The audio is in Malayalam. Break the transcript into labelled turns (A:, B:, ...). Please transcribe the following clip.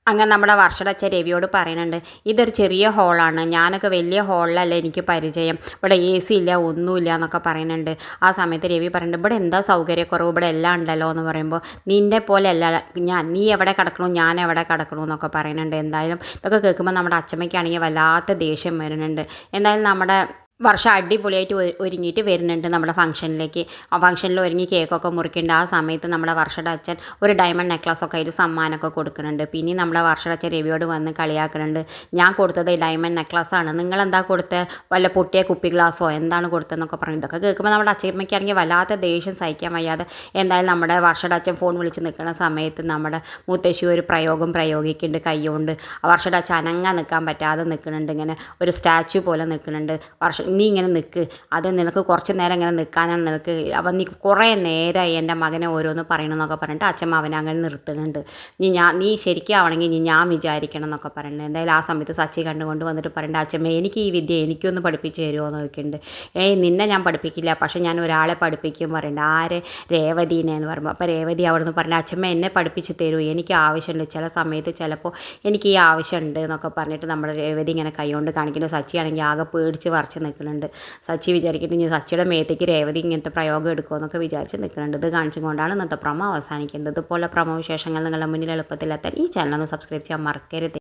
A: അങ്ങനെ നമ്മുടെ വർഷടച്ച രവിയോട് പറയുന്നുണ്ട്, ഇതൊരു ചെറിയ ഹോളാണ്, ഞാനൊക്കെ വലിയ ഹോളിലല്ല എനിക്ക് പരിചയം, ഇവിടെ എ സി ഇല്ല ഒന്നുമില്ല എന്നൊക്കെ പറയുന്നുണ്ട്. ആ സമയത്ത് രവി പറയുന്നുണ്ട്, ഇവിടെ എന്താ സൗകര്യക്കുറവ്, ഇവിടെ എല്ലാം ഉണ്ടല്ലോ എന്ന് പറയുമ്പോൾ, നിൻ്റെ പോലെ അല്ല നീ എവിടെ കിടക്കണു ഞാൻ എവിടെ കിടക്കണു എന്നൊക്കെ പറയുന്നുണ്ട്. എന്തായാലും ഇതൊക്കെ കേൾക്കുമ്പോൾ നമ്മുടെ അച്ഛമ്മയ്ക്കാണെങ്കിൽ വല്ലാത്ത ദേഷ്യം വരുന്നുണ്ട്. എന്തായാലും നമ്മുടെ വർഷം അടിപൊളിയായിട്ട് ഒരുങ്ങിയിട്ട് വരുന്നുണ്ട് നമ്മുടെ ഫംഗ്ഷനിലേക്ക്. ആ ഫംഗ്ഷനിൽ ഒരുങ്ങി കേക്കൊക്കെ മുറിക്കുന്നുണ്ട്. ആ സമയത്ത് നമ്മുടെ വർഷയുടെ അച്ഛൻ ഒരു ഡയമണ്ട് നെക്ലസൊക്കെ അതിൽ സമ്മാനമൊക്കെ കൊടുക്കുന്നുണ്ട്. പിന്നെ നമ്മുടെ വർഷയുടെ അച്ഛൻ രവിയോട് വന്ന് കളിയാക്കുന്നുണ്ട്, ഞാൻ കൊടുത്തത് ഈ ഡയമണ്ട് നെക്ലസ്സാണ്, നിങ്ങളെന്താ കൊടുത്തത്, വല്ല പൊട്ടിയ കുപ്പി ഗ്ലാസ്സോ എന്താണ് കൊടുത്തതെന്നൊക്കെ പറഞ്ഞു. ഇതൊക്കെ കേൾക്കുമ്പോൾ നമ്മുടെ അച്ഛമ്മയ്ക്കാണെങ്കിൽ വല്ലാത്ത ദേഷ്യം സഹിക്കാൻ വയ്യാതെ എന്തായാലും നമ്മുടെ വർഷയുടെ അച്ഛൻ ഫോൺ വിളിച്ച് നിൽക്കുന്ന സമയത്ത് നമ്മുടെ മുത്തശ്ശി ഒരു പ്രയോഗം പ്രയോഗിക്കുന്നുണ്ട് കൈകൊണ്ട്. ആ വർഷയുടെ അച്ഛൻ അനങ്ങാൻ നിൽക്കാൻ പറ്റാതെ നിൽക്കുന്നുണ്ട്, ഇങ്ങനെ ഒരു സ്റ്റാച്യു പോലെ നിൽക്കുന്നുണ്ട്. നീ ഇങ്ങനെ നിൽക്ക്, അത് നിനക്ക് കുറച്ച് നേരം ഇങ്ങനെ നിൽക്കാനാണ് നിനക്ക്, അപ്പം നീ കുറേ നേരമായി എൻ്റെ മകനെ ഓരോന്ന് പറയണമെന്നൊക്കെ പറഞ്ഞിട്ട് അച്ഛമ്മ അവനെ അങ്ങനെ നിർത്തുന്നുണ്ട്. നീ ശരിക്കും ആവണമെങ്കിൽ ഞാൻ വിചാരിക്കണം എന്നൊക്കെ പറയുന്നുണ്ട്. എന്തായാലും ആ സമയത്ത് സച്ചി കണ്ടുകൊണ്ട് വന്നിട്ട് പറയുന്നുണ്ട്, അച്ഛമ്മ എനിക്ക് ഈ വിദ്യ എനിക്കൊന്ന് പഠിപ്പിച്ച് തരുമോ എന്ന് ചോദിക്കുന്നുണ്ട്. നിന്നെ ഞാൻ പഠിപ്പിക്കില്ല, പക്ഷേ ഞാൻ ഒരാളെ പഠിപ്പിക്കും പറയുന്നുണ്ട്. ആര്? രേവതീനെ എന്ന് പറയുമ്പോൾ, അപ്പോൾ രേവതി അവിടെ നിന്ന് പറഞ്ഞു, അച്ഛമ്മ എന്നെ പഠിപ്പിച്ച് തരൂ, എനിക്ക് ആവശ്യമുണ്ട്, ചില സമയത്ത് ചിലപ്പോൾ എനിക്ക് ഈ ആവശ്യമുണ്ട് എന്നൊക്കെ പറഞ്ഞിട്ട് നമ്മുടെ രേവതി ഇങ്ങനെ കൈകൊണ്ട് കാണിക്കുന്നുണ്ട്. സച്ചിയാണെങ്കിൽ ആകെ പേടിച്ച് വരച്ച് നിൽക്കുന്നുണ്ട്. സച്ചി വിചാരിച്ചിട്ട് ഇനി സച്ചിയുടെ മേത്തേക്ക് രേവതി ഇങ്ങനത്തെ പ്രയോഗം എടുക്കുമെന്നൊക്കെ വിചാരിച്ച് നിൽക്കുന്നുണ്ട്. ഇത് കാണിച്ചുകൊണ്ടാണ് ഇന്നത്തെ പ്രമോ അവസാനിക്കേണ്ടത്. ഇതുപോലെ പ്രമോ വിശേഷങ്ങൾ നിങ്ങളുടെ മുന്നിൽ എളുപ്പത്തിലെത്താൻ ഈ ചാനൽ ഒന്ന് സബ്സ്ക്രൈബ് ചെയ്യാൻ മറക്കരുത്.